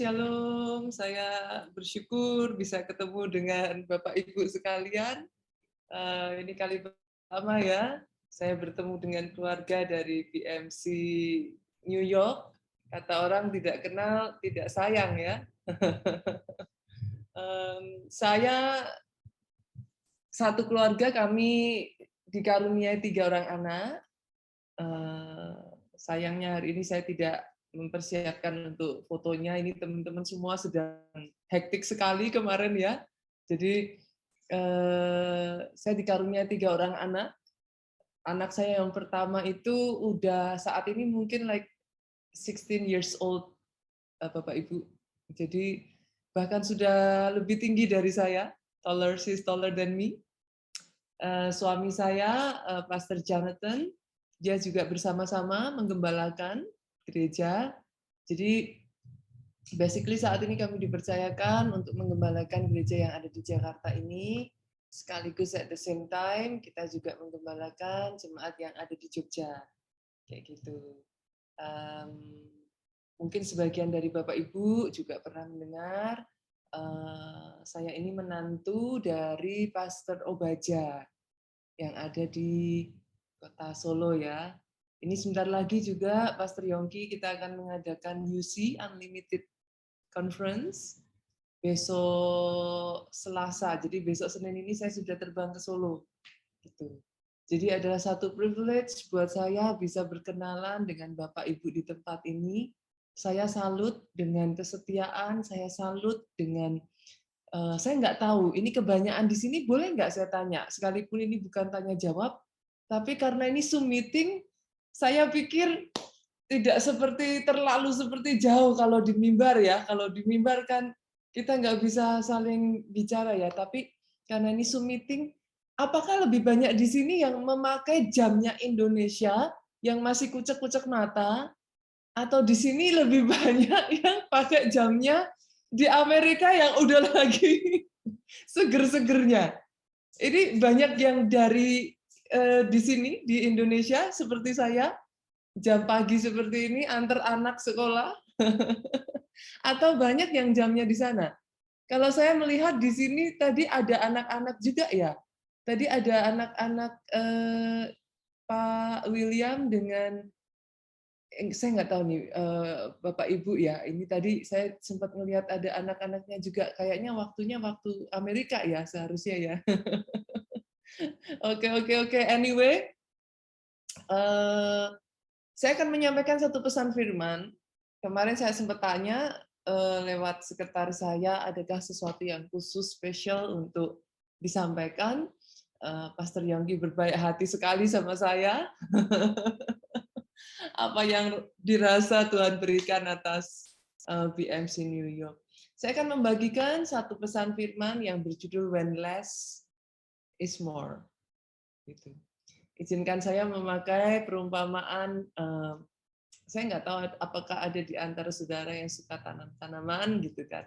Shalom, saya bersyukur bisa ketemu dengan Bapak Ibu sekalian. Ini kali pertama ya, saya bertemu dengan keluarga dari BMC New York. Kata orang tidak kenal, tidak sayang ya. Saya satu keluarga, kami dikaruniai 3 orang anak. Sayangnya hari ini saya tidak mempersiapkan untuk fotonya. Ini teman-teman semua sedang hektik sekali kemarin ya. Jadi saya dikaruniai 3 orang anak. Anak saya yang pertama itu udah saat ini mungkin like 16 years old, Bapak Ibu. Jadi bahkan sudah lebih tinggi dari saya, she's taller than me. Suami saya, Pastor Jonathan, dia juga bersama-sama menggembalakan gereja. Jadi basically saat ini kami dipercayakan untuk menggembalakan gereja yang ada di Jakarta ini, sekaligus at the same time kita juga menggembalakan jemaat yang ada di Jogja, kayak gitu. Mungkin sebagian dari Bapak Ibu juga pernah mendengar, saya ini menantu dari Pastor Obaja yang ada di Kota Solo ya. Ini sebentar lagi juga Pastor Yongki kita akan mengadakan UC Unlimited Conference besok Selasa. Jadi besok Senin ini saya sudah terbang ke Solo. Gitu. Jadi adalah satu privilege buat saya bisa berkenalan dengan Bapak Ibu di tempat ini. Saya salut dengan kesetiaan, saya salut dengan saya nggak tahu, ini kebanyakan di sini boleh nggak saya tanya, sekalipun ini bukan tanya jawab, tapi karena ini Zoom meeting, saya pikir tidak terlalu seperti jauh kalau di mimbar ya. Kalau di mimbar kan kita nggak bisa saling bicara ya, tapi karena ini Zoom meeting, apakah lebih banyak di sini yang memakai jamnya Indonesia yang masih kucek-kucek mata, atau di sini lebih banyak yang pakai jamnya di Amerika yang udah lagi seger-segernya? Ini banyak yang dari di sini di Indonesia seperti saya, jam pagi seperti ini antar anak sekolah, atau banyak yang jamnya di sana? Kalau saya melihat di sini tadi ada anak-anak juga ya. Tadi ada anak-anak Pak William dengan saya nggak tahu nih Bapak Ibu ya. Ini tadi saya sempat melihat ada anak-anaknya juga. Kayaknya waktunya waktu Amerika ya seharusnya ya. Oke. Anyway, saya akan menyampaikan satu pesan firman. Kemarin saya sempat tanya lewat sekretaris saya, adakah sesuatu yang khusus spesial untuk disampaikan? Pastor Yonggi berbaik hati sekali sama saya. Apa yang dirasa Tuhan berikan atas BMC New York. Saya akan membagikan satu pesan firman yang berjudul When Less is More. Gitu. Izinkan saya memakai perumpamaan, saya nggak tahu apakah ada di antara saudara yang suka tanam-tanaman gitu kan.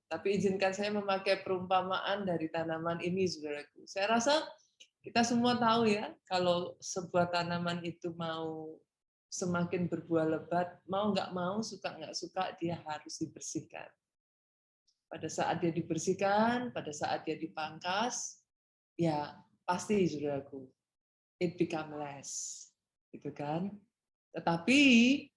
Tapi izinkan saya memakai perumpamaan dari tanaman ini, saudaraku. Saya rasa kita semua tahu ya, kalau sebuah tanaman itu mau semakin berbuah lebat, mau nggak mau, suka nggak suka, dia harus dibersihkan. Pada saat dia dibersihkan, pada saat dia dipangkas, ya pasti, saudaraku, it become less, gitu kan? Tetapi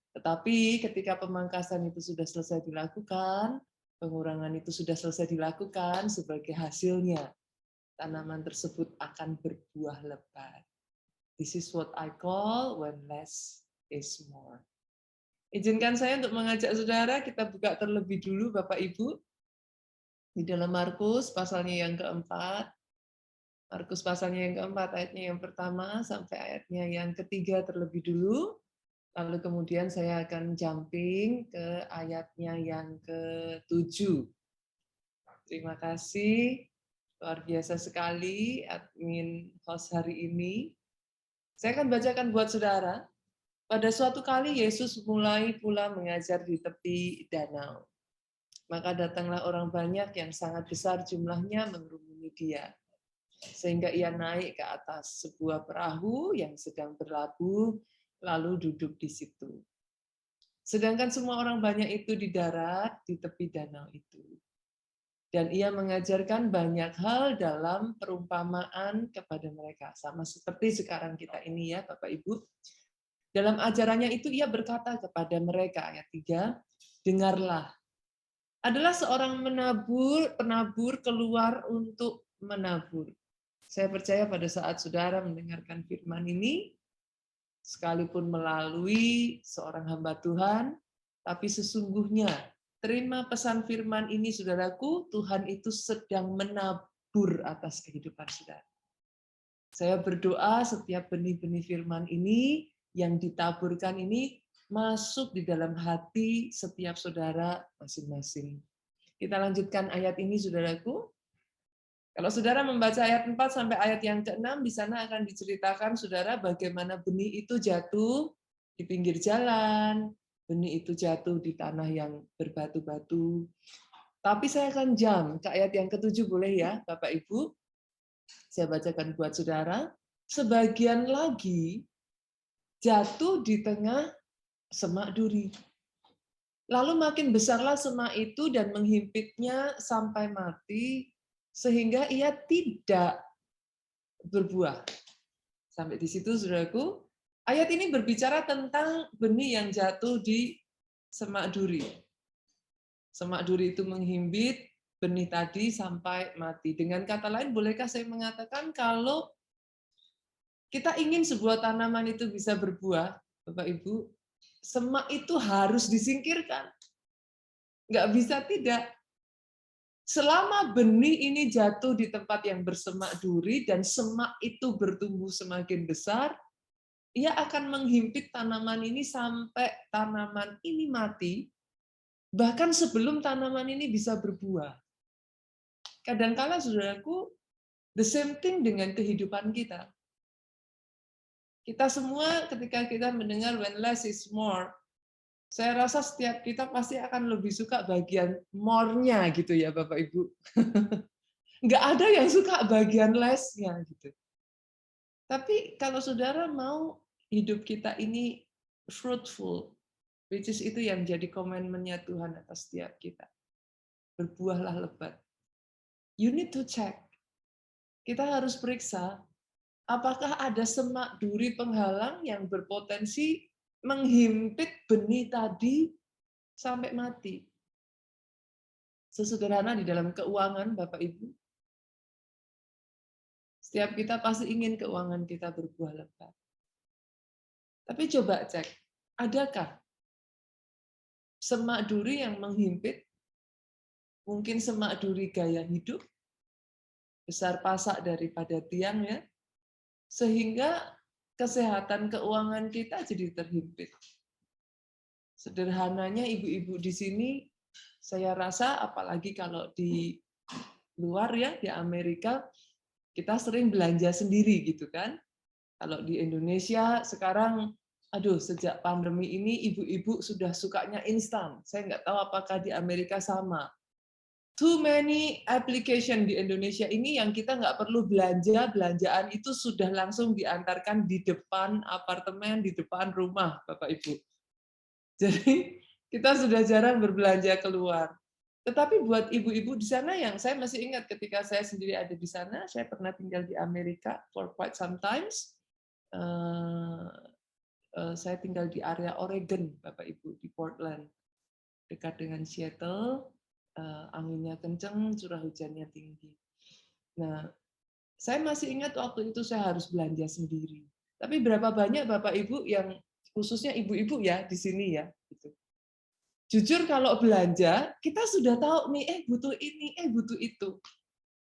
ketika pemangkasan itu sudah selesai dilakukan, pengurangan itu sudah selesai dilakukan, sebagai hasilnya tanaman tersebut akan berbuah lebat. This is what I call when less is more. Izinkan saya untuk mengajak saudara kita buka terlebih dulu Bapak Ibu di dalam Markus pasalnya yang keempat. Markus pasalnya yang keempat, ayatnya yang pertama sampai ayatnya yang ketiga terlebih dulu. Lalu kemudian saya akan jumping ke ayatnya yang ke-7. Terima kasih. Luar biasa sekali admin host hari ini. Saya akan bacakan buat saudara. Pada suatu kali Yesus mulai pula mengajar di tepi danau. Maka datanglah orang banyak yang sangat besar jumlahnya mengerumuni dia. Sehingga ia naik ke atas sebuah perahu yang sedang berlabuh, lalu duduk di situ. Sedangkan semua orang banyak itu di darat, di tepi danau itu. Dan ia mengajarkan banyak hal dalam perumpamaan kepada mereka. Sama seperti sekarang kita ini ya, Bapak Ibu. Dalam ajarannya itu ia berkata kepada mereka, ayat 3, dengarlah. Adalah seorang penabur keluar untuk menabur. Saya percaya pada saat saudara mendengarkan firman ini, sekalipun melalui seorang hamba Tuhan, tapi sesungguhnya terima pesan firman ini, saudaraku, Tuhan itu sedang menabur atas kehidupan saudara. Saya berdoa setiap benih-benih firman ini yang ditaburkan ini masuk di dalam hati setiap saudara masing-masing. Kita lanjutkan ayat ini, saudaraku. Kalau saudara membaca ayat 4 sampai ayat yang ke-6, di sana akan diceritakan, saudara, bagaimana benih itu jatuh di pinggir jalan, benih itu jatuh di tanah yang berbatu-batu. Tapi saya akan jam ke ayat yang ke-7, boleh ya, Bapak Ibu? Saya bacakan buat saudara. Sebagian lagi jatuh di tengah semak duri. Lalu makin besarlah semak itu dan menghimpitnya sampai mati, sehingga ia tidak berbuah. Sampai di situ, saudaraku. Ayat ini berbicara tentang benih yang jatuh di semak duri. Semak duri itu menghimpit benih tadi sampai mati. Dengan kata lain, bolehkah saya mengatakan kalau kita ingin sebuah tanaman itu bisa berbuah, Bapak Ibu, semak itu harus disingkirkan. Nggak bisa tidak. Selama benih ini jatuh di tempat yang bersemak duri dan semak itu bertumbuh semakin besar, ia akan menghimpit tanaman ini sampai tanaman ini mati, bahkan sebelum tanaman ini bisa berbuah. Kadangkala, saudaraku, the same thing dengan kehidupan kita. Kita semua ketika kita mendengar when less is more, saya rasa setiap kita pasti akan lebih suka bagian more-nya gitu ya, Bapak Ibu. Nggak ada yang suka bagian less-nya gitu. Tapi kalau saudara mau hidup kita ini fruitful, which is itu yang jadi komitmennya Tuhan atas setiap kita. Berbuahlah lebat. You need to check. Kita harus periksa apakah ada semak duri penghalang yang berpotensi menghimpit benih tadi sampai mati. Sesederhana di dalam keuangan, Bapak Ibu. Setiap kita pasti ingin keuangan kita berbuah lebat. Tapi coba cek, adakah semak duri yang menghimpit? Mungkin semak duri gaya hidup, besar pasak daripada tiangnya, sehingga kesehatan keuangan kita jadi terhimpit. Sederhananya ibu-ibu di sini, saya rasa apalagi kalau di luar ya, di Amerika, kita sering belanja sendiri gitu kan. Kalau di Indonesia sekarang, aduh sejak pandemi ini ibu-ibu sudah sukanya instan. Saya nggak tahu apakah di Amerika sama. Too many application di Indonesia ini yang kita nggak perlu belanja, belanjaan itu sudah langsung diantarkan di depan apartemen, di depan rumah, Bapak Ibu. Jadi kita sudah jarang berbelanja keluar. Tetapi buat ibu-ibu di sana yang saya masih ingat ketika saya sendiri ada di sana, saya pernah tinggal di Amerika for quite some times. Saya tinggal di area Oregon, Bapak Ibu, di Portland, dekat dengan Seattle. Anginnya kencang, curah hujannya tinggi. Nah, saya masih ingat waktu itu saya harus belanja sendiri. Tapi berapa banyak Bapak Ibu yang khususnya ibu-ibu ya di sini ya, gitu. Jujur kalau belanja kita sudah tahu nih, butuh ini, butuh itu.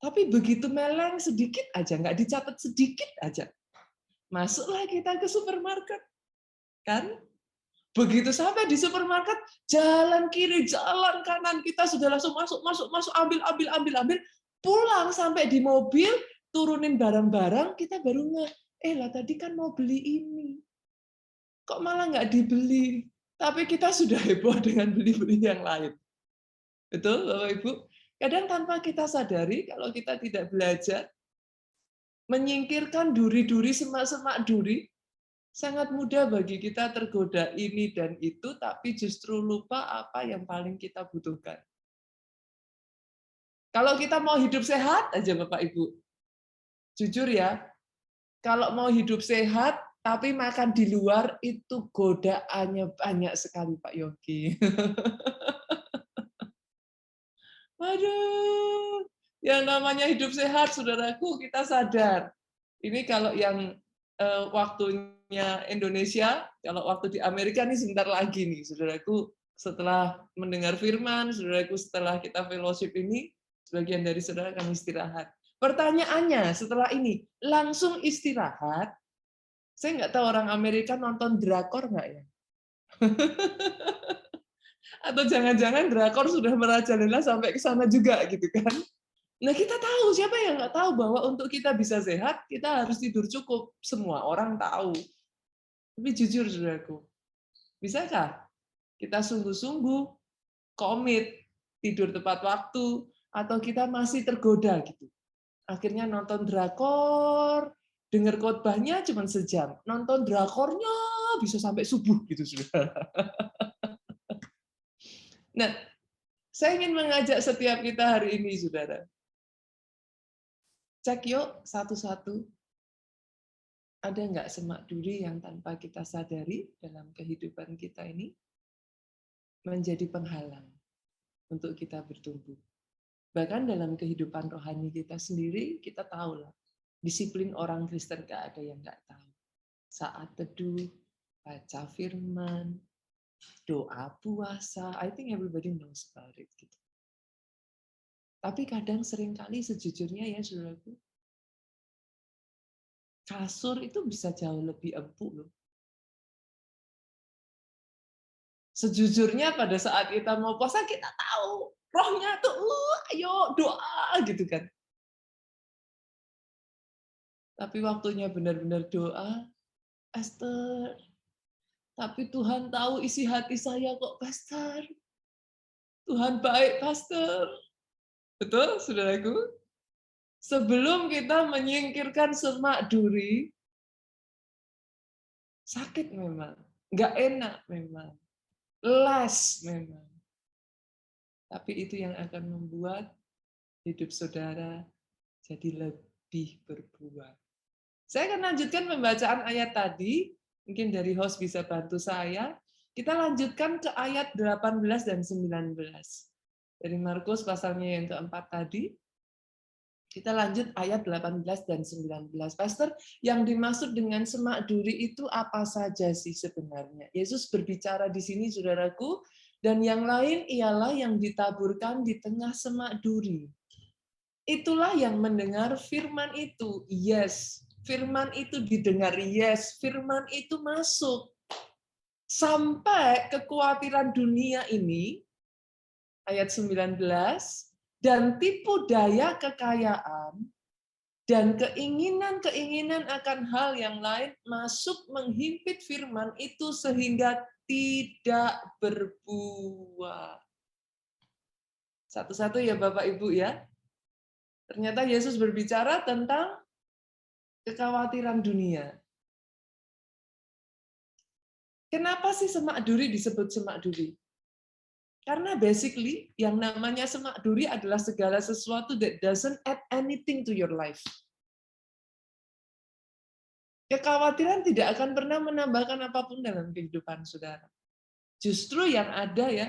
Tapi begitu meleng sedikit aja, nggak dicatat sedikit aja, masuklah kita ke supermarket, kan? Begitu sampai di supermarket, jalan kiri, jalan kanan, kita sudah langsung masuk, ambil, pulang sampai di mobil, turunin barang-barang, kita baru lah tadi kan mau beli ini, kok malah nggak dibeli. Tapi kita sudah heboh dengan beli-beli yang lain. Betul, Bapak Ibu? Kadang tanpa kita sadari, kalau kita tidak belajar, menyingkirkan duri-duri, semak-semak duri, Sangat mudah bagi kita tergoda ini dan itu, tapi justru lupa apa yang paling kita butuhkan. Kalau kita mau hidup sehat aja Bapak Ibu, jujur ya, kalau mau hidup sehat tapi makan di luar itu godaannya banyak sekali Pak Yogi. Waduh, yang namanya hidup sehat, saudaraku, kita sadar. Ini kalau yang waktunya Indonesia, kalau waktu di Amerika ini sebentar lagi nih, saudaraku. Setelah mendengar firman, saudaraku, setelah kita fellowship ini, sebagian dari saudara akan istirahat. Pertanyaannya setelah ini, langsung istirahat? Saya nggak tahu orang Amerika nonton drakor nggak ya? Atau jangan-jangan drakor sudah merajalela sampai ke sana juga gitu kan? Nah, kita tahu, siapa yang nggak tahu bahwa untuk kita bisa sehat, kita harus tidur cukup. Semua orang tahu. Tapi jujur, saudaraku, bisakah kita sungguh-sungguh komit, tidur tepat waktu, atau kita masih tergoda gitu? Akhirnya nonton drakor, dengar khotbahnya cuma sejam. Nonton drakornya bisa sampai subuh gitu, saudara. Nah, saya ingin mengajak setiap kita hari ini, saudara. Cek yuk satu-satu. Ada nggak semak duri yang tanpa kita sadari dalam kehidupan kita ini menjadi penghalang untuk kita bertumbuh. Bahkan dalam kehidupan rohani kita sendiri, kita tahu lah, disiplin orang Kristen nggak ada yang nggak tahu. Saat teduh, baca firman, doa puasa, I think everybody knows about it. Gitu. Tapi kadang seringkali sejujurnya ya, saudaraku, kasur itu bisa jauh lebih empuk loh. Sejujurnya pada saat kita mau puasa kita tahu rohnya tuh ayo doa gitu kan. Tapi waktunya benar-benar doa, Pastor. Tapi Tuhan tahu isi hati saya kok, Pastor. Tuhan baik, Pastor. Betul, saudaraku? Sebelum kita menyingkirkan semak duri, sakit memang. Nggak enak memang. Les memang. Tapi itu yang akan membuat hidup saudara jadi lebih berbuah. Saya akan lanjutkan pembacaan ayat tadi, mungkin dari host bisa bantu saya. Kita lanjutkan ke ayat 18 dan 19. Dari Markus pasalnya yang keempat tadi, kita lanjut ayat 18 dan 19. Pastor, yang dimaksud dengan semak duri itu apa saja sih sebenarnya? Yesus berbicara di sini, saudaraku, dan yang lain ialah yang ditaburkan di tengah semak duri. Itulah yang mendengar firman itu. Yes, firman itu didengar. Yes, firman itu masuk. Sampai kekhawatiran dunia ini, ayat 19, dan tipu daya kekayaan, dan keinginan-keinginan akan hal yang lain masuk menghimpit firman itu sehingga tidak berbuah. Satu-satu ya Bapak Ibu ya. Ternyata Yesus berbicara tentang kekhawatiran dunia. Kenapa sih semak duri disebut semak duri? Karena basically yang namanya semak duri adalah segala sesuatu that doesn't add anything to your life. Kekhawatiran tidak akan pernah menambahkan apapun dalam kehidupan saudara. Justru yang ada ya,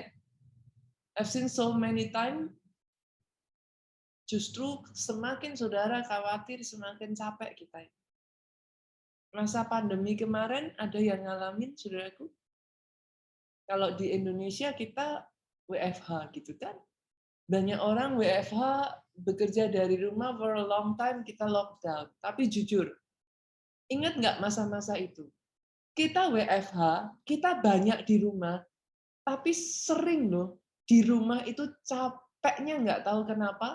I've seen so many times, justru semakin saudara khawatir, semakin capek kita. Masa pandemi kemarin ada yang ngalamin, saudaraku? Kalau di Indonesia kita WFH gitu kan. Banyak orang WFH bekerja dari rumah for a long time, kita lockdown. Tapi jujur, ingat nggak masa-masa itu? Kita WFH, kita banyak di rumah, tapi sering loh di rumah itu capeknya nggak tahu kenapa.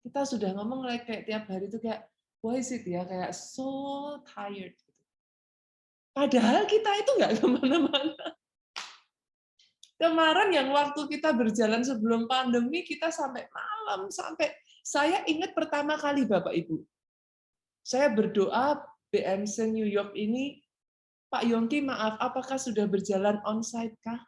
Kita sudah ngomong kayak tiap hari itu kayak, why is it ya, kayak so tired. Padahal kita itu nggak kemana-mana. Kemarin yang waktu kita berjalan sebelum pandemi, kita sampai malam, sampai saya ingat pertama kali Bapak Ibu, saya berdoa BMC New York ini Pak Yongki, maaf, apakah sudah berjalan onsite kah?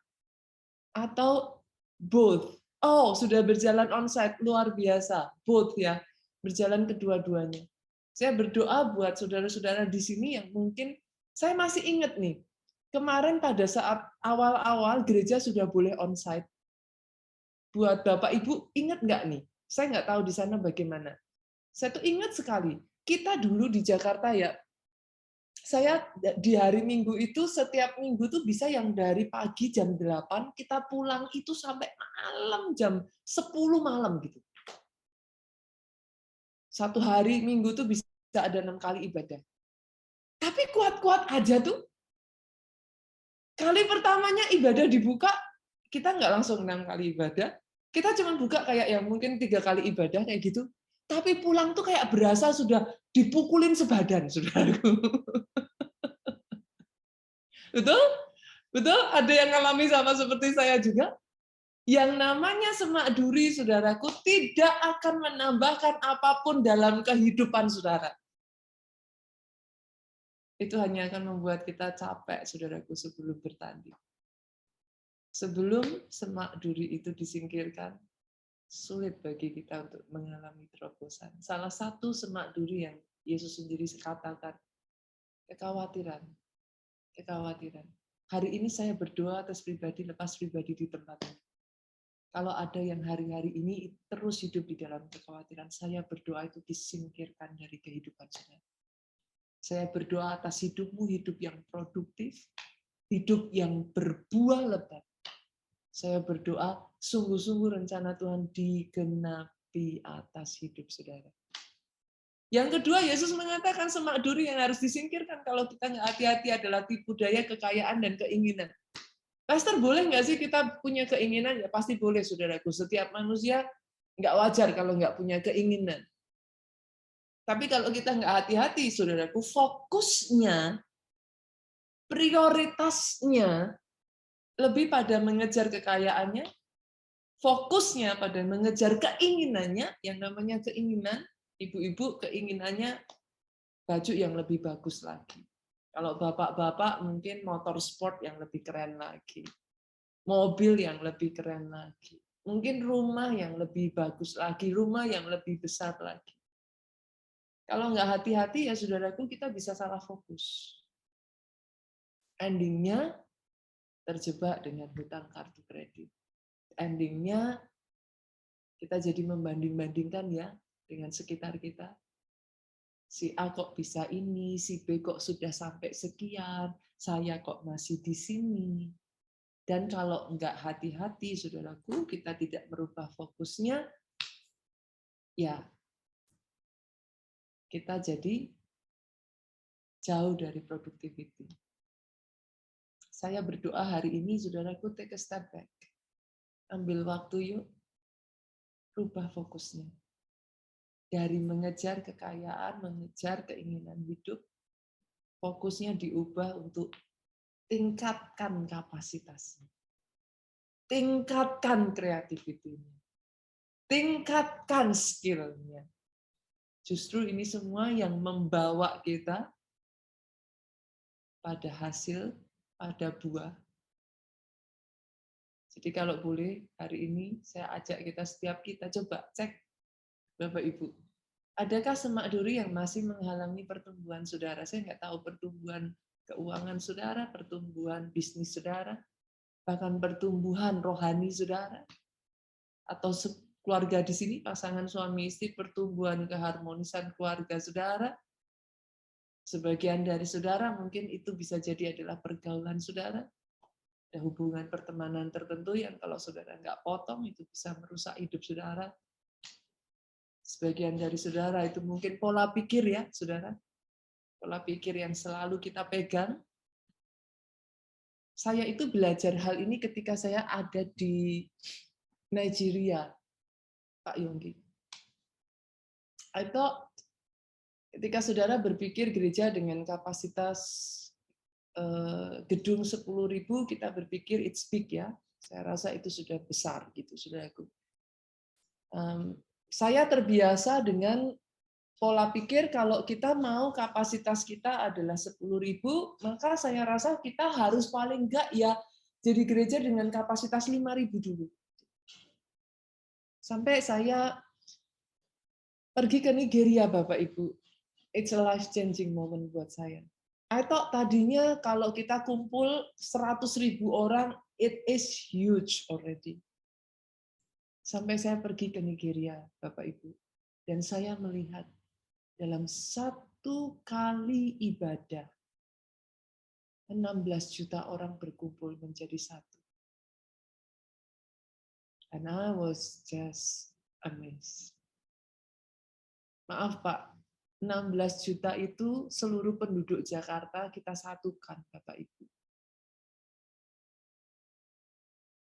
Atau both? Oh, sudah berjalan onsite, luar biasa. Both ya, berjalan kedua-duanya. Saya berdoa buat saudara-saudara di sini yang mungkin, saya masih ingat nih, kemarin pada saat awal-awal gereja sudah boleh onsite. Buat Bapak Ibu, ingat nggak nih? Saya nggak tahu di sana bagaimana. Saya tuh ingat sekali, kita dulu di Jakarta ya, saya di hari Minggu itu setiap minggu tuh bisa yang dari pagi jam 8 kita pulang itu sampai malam jam 10 malam gitu. Satu hari Minggu tuh bisa ada 6 kali ibadah. Tapi kuat-kuat aja tuh. Kali pertamanya ibadah dibuka, kita nggak langsung 6 kali ibadah. Kita cuma buka kayak yang mungkin 3 kali ibadah kayak gitu. Tapi pulang tuh kayak berasa sudah dipukulin sebadan, saudaraku. Betul? Betul? Ada yang ngalami sama seperti saya juga? Yang namanya semak duri, saudaraku, tidak akan menambahkan apapun dalam kehidupan saudara. Itu hanya akan membuat kita capek, saudaraku, sebelum bertanding. Sebelum semak duri itu disingkirkan, sulit bagi kita untuk mengalami terobosan. Salah satu semak duri yang Yesus sendiri katakan, kekhawatiran. Kekhawatiran. Hari ini saya berdoa atas pribadi, lepas pribadi di tempat ini. Kalau ada yang hari-hari ini terus hidup di dalam kekhawatiran, saya berdoa itu disingkirkan dari kehidupan saya. Saya berdoa atas hidupmu, hidup yang produktif, hidup yang berbuah lebat. Saya berdoa, sungguh-sungguh rencana Tuhan digenapi atas hidup saudara. Yang kedua, Yesus mengatakan semak duri yang harus disingkirkan kalau kita nggak hati-hati adalah tipu daya, kekayaan, dan keinginan. Pastor, boleh nggak sih kita punya keinginan? Ya pasti boleh, saudaraku. Setiap manusia nggak wajar kalau nggak punya keinginan. Tapi kalau kita nggak hati-hati, saudaraku, fokusnya, prioritasnya lebih pada mengejar kekayaannya, fokusnya pada mengejar keinginannya, yang namanya keinginan, ibu-ibu keinginannya baju yang lebih bagus lagi. Kalau bapak-bapak mungkin motor sport yang lebih keren lagi. Mobil yang lebih keren lagi. Mungkin rumah yang lebih bagus lagi, rumah yang lebih besar lagi. Kalau nggak hati-hati ya saudaraku, kita bisa salah fokus. Endingnya terjebak dengan hutang kartu kredit. Endingnya kita jadi membanding-bandingkan ya dengan sekitar kita. Si A kok bisa ini, si B kok sudah sampai sekian, saya kok masih di sini. Dan kalau nggak hati-hati, saudaraku, kita tidak merubah fokusnya, ya kita jadi jauh dari productivity. Saya berdoa hari ini, saudaraku, take a step back. Ambil waktu yuk, rubah fokusnya. Dari mengejar kekayaan, mengejar keinginan hidup, fokusnya diubah untuk tingkatkan kapasitasnya. Tingkatkan kreativitinya. Tingkatkan skill-nya. Justru ini semua yang membawa kita pada hasil, pada buah. Jadi kalau boleh, hari ini saya ajak kita coba cek, Bapak Ibu. Adakah semak duri yang masih menghalangi pertumbuhan saudara? Saya nggak tahu pertumbuhan keuangan saudara, pertumbuhan bisnis saudara, bahkan pertumbuhan rohani saudara, atau keluarga di sini, pasangan suami istri, pertumbuhan keharmonisan keluarga saudara. Sebagian dari saudara mungkin itu bisa jadi adalah pergaulan saudara. Ada hubungan pertemanan tertentu yang kalau saudara nggak potong itu bisa merusak hidup saudara. Sebagian dari saudara itu mungkin pola pikir ya, saudara. Pola pikir yang selalu kita pegang. Saya itu belajar hal ini ketika saya ada di Nigeria, Pak Yonggi. I thought ketika saudara berpikir gereja dengan kapasitas gedung 10.000, kita berpikir it's big ya. Saya rasa itu sudah besar gitu, saudaraku. Saya terbiasa dengan pola pikir kalau kita mau kapasitas kita adalah 10.000, maka saya rasa kita harus paling enggak ya jadi gereja dengan kapasitas 5.000 dulu. Sampai saya pergi ke Nigeria, Bapak Ibu. It's a life-changing moment buat saya. I thought tadinya kalau kita kumpul 100.000 orang, it is huge already. Sampai saya pergi ke Nigeria, Bapak Ibu. Dan saya melihat dalam satu kali ibadah, 16 juta orang berkumpul menjadi satu. And I was just amazed. Maaf Pak, 16 juta itu seluruh penduduk Jakarta kita satukan, Bapak Ibu.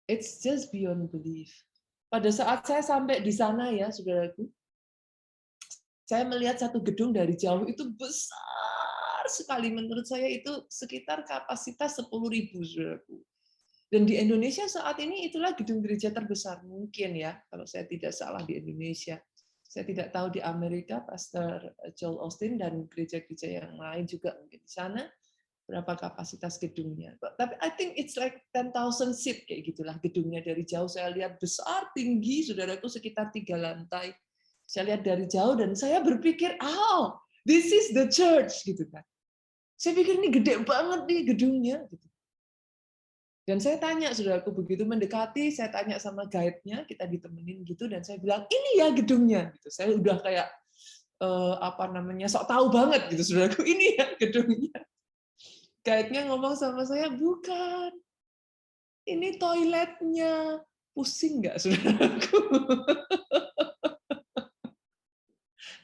It's just beyond belief. Pada saat saya sampai di sana ya, saudaraku, saya melihat satu gedung dari jauh itu besar sekali. Menurut saya itu sekitar kapasitas 10.000, saudaraku. Dan di Indonesia saat ini itulah gedung gereja terbesar mungkin ya, kalau saya tidak salah di Indonesia. Saya tidak tahu di Amerika, Pastor Joel Austin dan gereja-gereja yang lain juga mungkin di sana berapa kapasitas gedungnya. Tapi I think it's like 10,000 seat kayak gitulah gedungnya. Dari jauh saya lihat besar, tinggi, saudaraku sekitar 3 lantai. Saya lihat dari jauh dan saya berpikir, oh, this is the church gitu kan. Saya pikir ini gede banget nih gedungnya gitu. Dan saya tanya, saudaraku, begitu mendekati, saya tanya sama guide-nya, kita ditemenin gitu, dan saya bilang, ini ya gedungnya. Gitu. Saya udah kayak, sok tahu banget gitu, saudaraku, ini ya gedungnya. Guide-nya ngomong sama saya, bukan, ini toiletnya. Pusing nggak, saudaraku?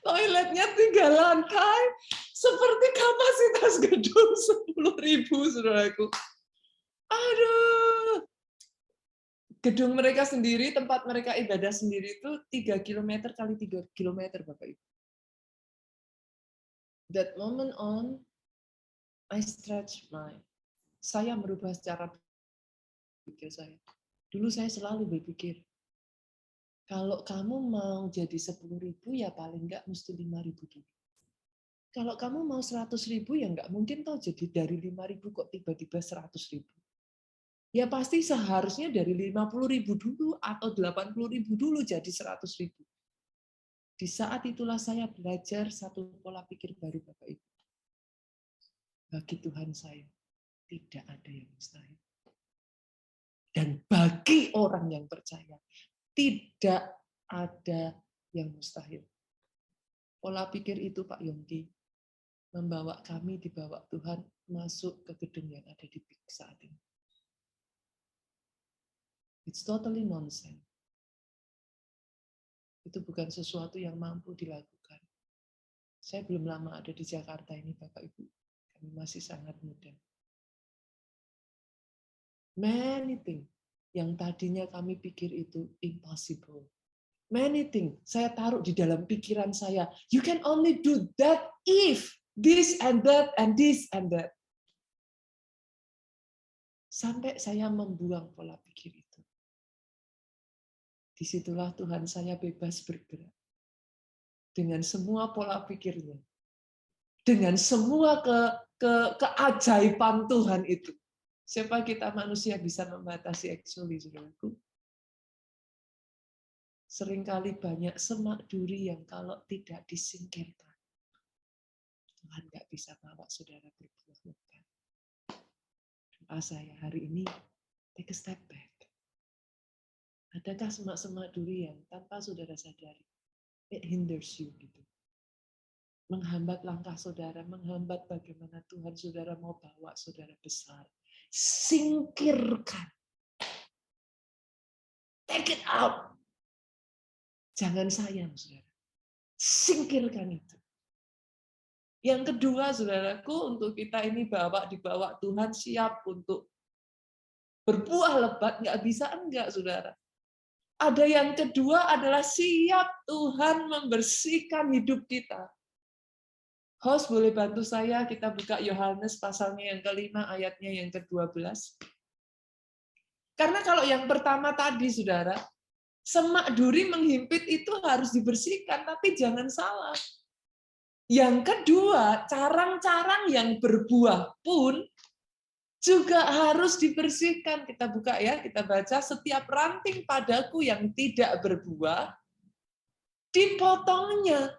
Toiletnya 3 lantai, seperti kapasitas gedung 10.000, saudaraku. Aduh, gedung mereka sendiri, tempat mereka ibadah sendiri itu 3 km kali 3 km, Bapak Ibu. That moment on, I stretch saya merubah cara berpikir saya. Dulu saya selalu berpikir, kalau kamu mau jadi 10.000 ya paling nggak mesti 5.000 dulu. Kalau kamu mau 100.000 ya nggak mungkin toh jadi dari 5.000 kok tiba-tiba 100.000. Ya pasti seharusnya dari 50.000 dulu atau 80.000 dulu jadi 100.000. Di saat itulah saya belajar satu pola pikir baru, Bapak Ibu. Bagi Tuhan saya tidak ada yang mustahil. Dan bagi orang yang percaya tidak ada yang mustahil. Pola pikir itu Pak Yongki membawa kami dibawa Tuhan masuk ke gedung yang ada di PIK saat ini. It's totally nonsense. Itu bukan sesuatu yang mampu dilakukan. Saya belum lama ada di Jakarta ini, Bapak Ibu. Kami masih sangat muda. Many things yang tadinya kami pikir itu impossible. Many things saya taruh di dalam pikiran saya. You can only do that if this and that and this and that. Sampai saya membuang pola pikir itu. Disitulah Tuhan saya bebas bergerak. Dengan semua pola pikirnya. Dengan semua keajaiban Tuhan itu. Siapa kita manusia bisa membatasi actually, saudaraku? Seringkali banyak semak duri yang kalau tidak disingkirkan, Tuhan nggak bisa bawa saudara berbuah lebat. Doa saya hari ini, take a step back. Adakah semak-semak duri yang tanpa saudara sadari, it hinders you gitu. Menghambat langkah saudara, menghambat bagaimana Tuhan saudara mau bawa saudara besar. Singkirkan. Take it out. Jangan sayang, saudara. Singkirkan itu. Yang kedua, saudaraku, untuk kita ini dibawa Tuhan siap untuk berbuah lebat, nggak bisa enggak, saudara. Ada yang kedua adalah siap Tuhan membersihkan hidup kita. Host boleh bantu saya, kita buka Yohanes pasalnya yang kelima, ayatnya yang ke-12. Karena kalau yang pertama tadi, saudara, semak duri menghimpit itu harus dibersihkan, tapi jangan salah. Yang kedua, carang-carang yang berbuah pun juga harus dibersihkan. Kita buka ya, kita baca, setiap ranting padaku yang tidak berbuah, dipotongnya.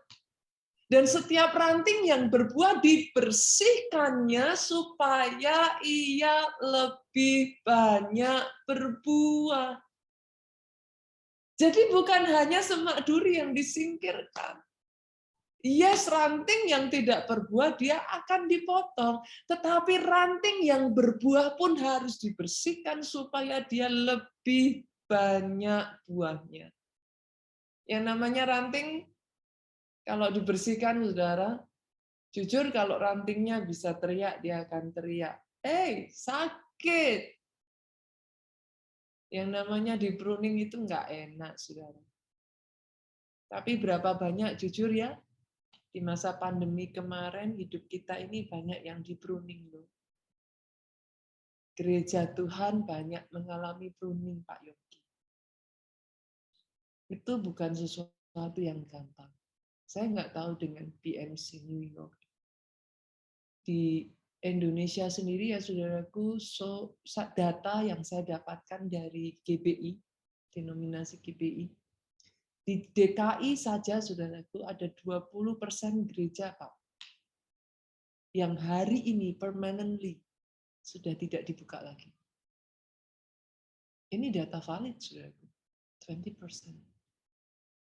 Dan setiap ranting yang berbuah dibersihkannya supaya ia lebih banyak berbuah. Jadi bukan hanya semak duri yang disingkirkan. Yes, ranting yang tidak berbuah dia akan dipotong, tetapi ranting yang berbuah pun harus dibersihkan supaya dia lebih banyak buahnya. Yang namanya ranting kalau dibersihkan, saudara, jujur kalau rantingnya bisa teriak, dia akan teriak. Sakit. Yang namanya di pruning itu nggak enak, saudara. Tapi berapa banyak, jujur ya, di masa pandemi kemarin, hidup kita ini banyak yang di pruning loh. Gereja Tuhan banyak mengalami pruning, Pak Yogi. Itu bukan sesuatu yang gampang. Saya nggak tahu dengan PMC New York. Di Indonesia sendiri ya saudaraku, data yang saya dapatkan dari GBI, denominasi GBI, di DKI saja saudaraku ada 20% gereja Pak, yang hari ini permanently sudah tidak dibuka lagi. Ini data valid saudaraku, 20%.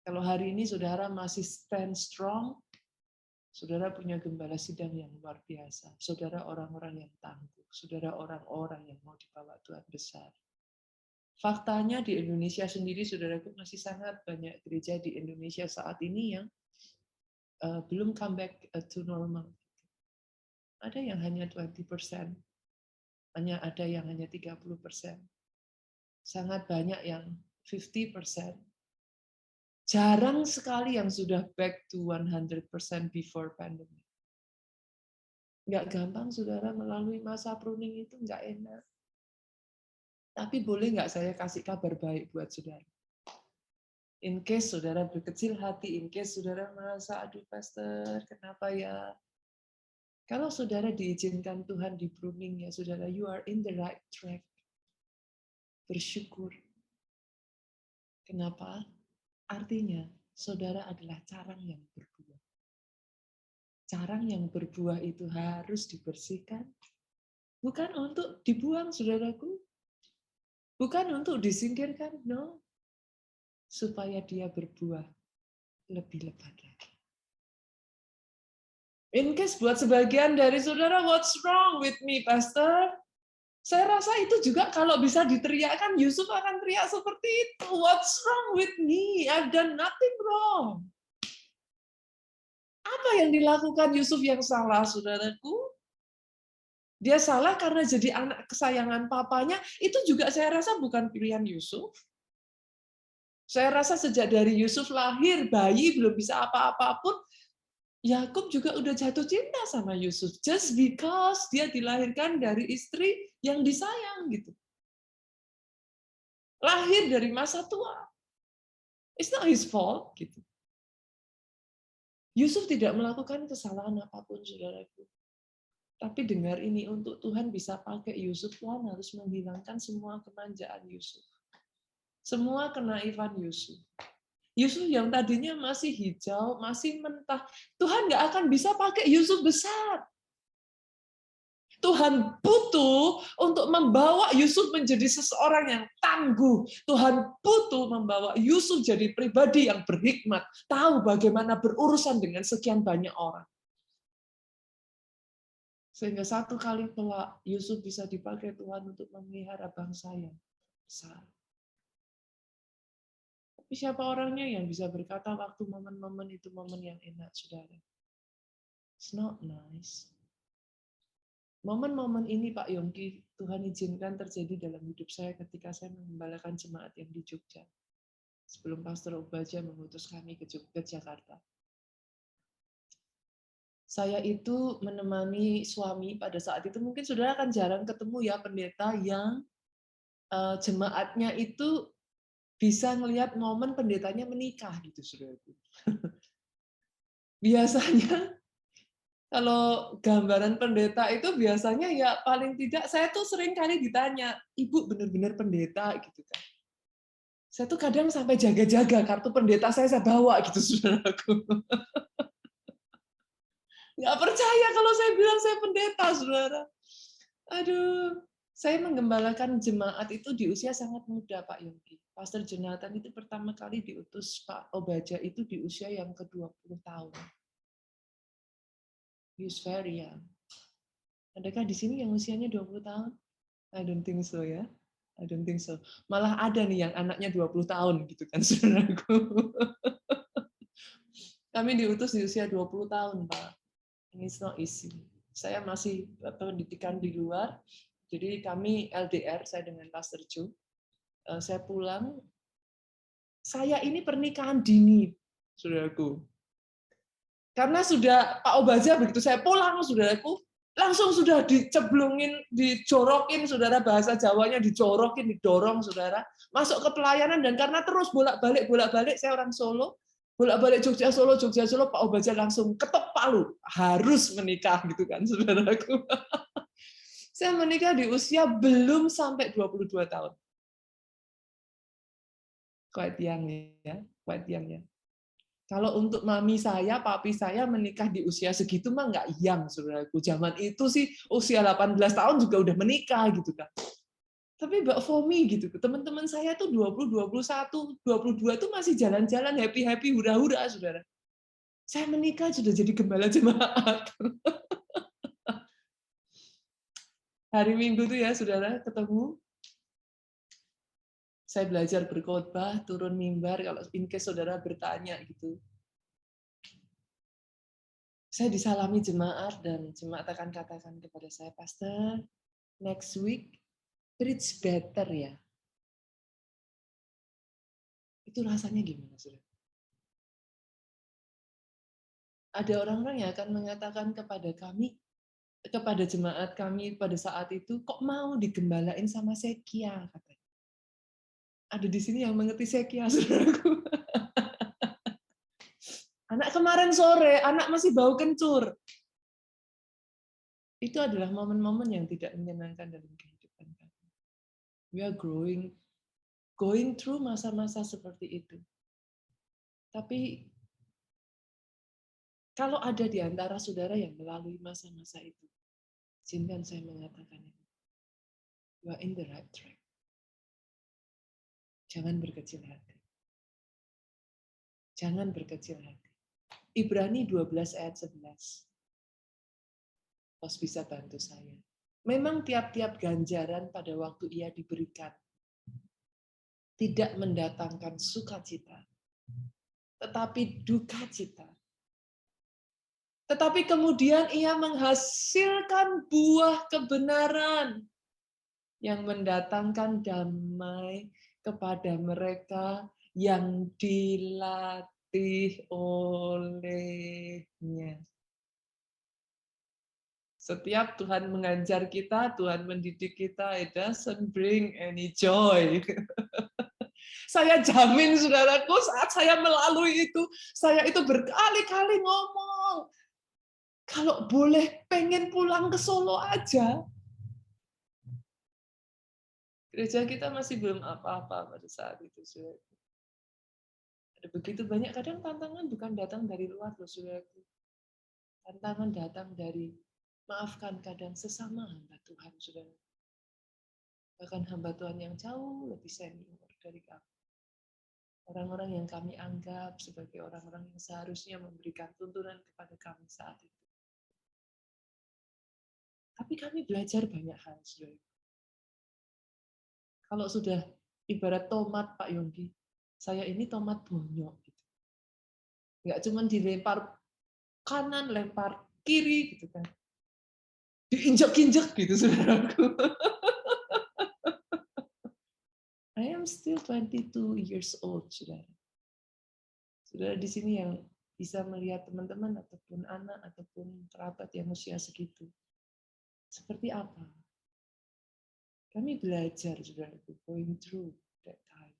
Kalau hari ini saudara masih stand strong, saudara punya gembala sidang yang luar biasa, saudara orang-orang yang tangguh, saudara orang-orang yang mau dibawa Tuhan besar. Faktanya di Indonesia sendiri, saudaraku, masih sangat banyak gereja di Indonesia saat ini yang belum come back to normal. Ada yang hanya 20%, ada yang hanya 30%. Sangat banyak yang 50%. Jarang sekali yang sudah back to 100% before pandemic. Nggak gampang, saudara, melalui masa pruning itu nggak enak. Tapi boleh nggak saya kasih kabar baik buat saudara? In case saudara berkecil hati, in case saudara merasa, aduh pastor, kenapa ya? Kalau saudara diizinkan Tuhan di pruning ya, saudara, you are in the right track. Bersyukur. Kenapa? Artinya, saudara adalah carang yang berbuah. Carang yang berbuah itu harus dibersihkan. Bukan untuk dibuang, saudaraku. Bukan untuk disingkirkan, no. Supaya dia berbuah lebih lebat lagi. In case buat sebagian dari saudara, what's wrong with me, Pastor? Saya rasa itu juga kalau bisa diteriakkan, Yusuf akan teriak seperti itu. What's wrong with me? I've done nothing wrong. Apa yang dilakukan Yusuf yang salah, saudaraku? Dia salah karena jadi anak kesayangan papanya, itu juga saya rasa bukan pilihan Yusuf. Saya rasa sejak dari Yusuf lahir, bayi belum bisa apa-apa pun, Yakub juga udah jatuh cinta sama Yusuf. Just because dia dilahirkan dari istri yang disayang gitu. Lahir dari masa tua. It's not his fault gitu. Yusuf tidak melakukan kesalahan apapun, saudaraku. Tapi dengar ini, untuk Tuhan bisa pakai Yusuf, Tuhan harus menghilangkan semua kemanjaan Yusuf. Semua kenaifan Yusuf. Yusuf yang tadinya masih hijau, masih mentah. Tuhan nggak akan bisa pakai Yusuf besar. Tuhan butuh untuk membawa Yusuf menjadi seseorang yang tangguh. Tuhan butuh membawa Yusuf jadi pribadi yang berhikmat, tahu bagaimana berurusan dengan sekian banyak orang. Sehingga satu kali kelak Yusuf bisa dipakai Tuhan untuk memelihara bangsa yang besar. Tapi siapa orangnya yang bisa berkata waktu momen-momen itu momen yang enak, saudara? It's not nice. Momen-momen ini Pak Yongki, Tuhan izinkan terjadi dalam hidup saya ketika saya mengembalakan jemaat yang di Jogja. Sebelum Pastor Obaja mengutus kami ke Jakarta. Saya itu menemani suami pada saat itu, mungkin saudara akan jarang ketemu ya pendeta yang jemaatnya itu bisa ngelihat momen pendetanya menikah gitu, saudara. Biasanya Kalau gambaran pendeta itu biasanya ya paling tidak saya tuh sering kali ditanya, "Ibu benar-benar pendeta?" gitu kan. Saya tuh kadang sampai jaga-jaga kartu pendeta saya bawa gitu, saudaraku. Nggak percaya kalau saya bilang saya pendeta, saudara. Aduh, saya menggembalakan jemaat itu di usia sangat muda, Pak Yongki. Pastor Jonathan itu pertama kali diutus Pak Obaja itu di usia yang ke-20 tahun. He was very young. Adakah di sini yang usianya 20 tahun? I don't think so ya. I don't think so. Malah ada nih yang anaknya 20 tahun gitu kan, saudaraku. Kami diutus di usia 20 tahun, Pak. Ini it's not easy. Saya masih pendidikan di luar, jadi kami LDR, saya dengan Pastor Joe. Saya pulang, saya ini pernikahan dini, saudaraku. Karena sudah Pak Obaja begitu saya pulang, saudaraku, langsung sudah diceblungin, dijorokin, saudara, bahasa Jawanya dijorokin, didorong, saudara, masuk ke pelayanan, dan karena terus bolak-balik, saya orang Solo, bolak-balik Jogja Solo, Pak Obaja langsung ketok palu, harus menikah gitu kan, saudaraku. Saya menikah di usia belum sampai 22 tahun. Quite young ya, quite young ya. Kalau untuk mami saya, papi saya menikah di usia segitu mah nggak young, saudaraku. Zaman itu sih usia 18 tahun juga udah menikah gitu kan. Tapi Mbak Fomi gitu, teman-teman saya tuh 20, 21, 22 tuh masih jalan-jalan happy-happy, hura-hura, saudara. Saya menikah sudah jadi gembala jemaat. Hari Minggu tuh ya, saudara, ketemu. Saya belajar berkhotbah, turun mimbar, kalau in case saudara bertanya gitu. Saya disalami jemaat, dan jemaat akan katakan kepada saya, Pastor, next week, preach better ya. Itu rasanya gimana, saudara? Ada orang-orang yang akan mengatakan kepada kami, kepada jemaat kami pada saat itu, kok mau digembalain sama Sekia, katanya. Ada di sini yang mengerti Sekia, saudaraku. Anak kemarin sore, anak masih bau kencur. Itu adalah momen-momen yang tidak menyenangkan dalam kehidupan kami. We are going through masa-masa seperti itu. Tapi kalau ada di antara saudara yang melalui masa-masa itu, izinkan saya mengatakan ini. You are in the right track. Jangan berkecil hati. Jangan berkecil hati. Ibrani 12 ayat 11. Kos bisa bantu saya. Memang tiap-tiap ganjaran pada waktu ia diberikan tidak mendatangkan sukacita, tetapi duka cita. Tetapi kemudian ia menghasilkan buah kebenaran yang mendatangkan damai kepada mereka yang dilatih olehnya. Setiap Tuhan mengajar kita, Tuhan mendidik kita, it doesn't bring any joy. Saya jamin, saudaraku, saat saya melalui itu, saya itu berkali-kali ngomong, kalau boleh pengen pulang ke Solo aja. Gereja kita masih belum apa-apa pada saat itu, saudaraku. Ada begitu banyak, kadang tantangan bukan datang dari luar, loh, saudaraku. Tantangan datang dari, maafkan, kadang sesama hamba Tuhan, saudara. Bahkan hamba Tuhan yang jauh lebih senior dari kami. Orang-orang yang kami anggap sebagai orang-orang yang seharusnya memberikan tuntunan kepada kami saat itu. Tapi kami belajar banyak hal, saudara. Kalau sudah ibarat tomat, Pak Yongki, saya ini tomat bonyok. Gitu. Nggak cuma dilempar kanan, lempar kiri, gitu kan. Diinjak-injak gitu, saudaraku. I am still 22 years old, saudara. Saudara di sini yang bisa melihat teman-teman ataupun anak ataupun kerabat yang usia segitu. Seperti apa? Kami belajar, saudara, going through that time.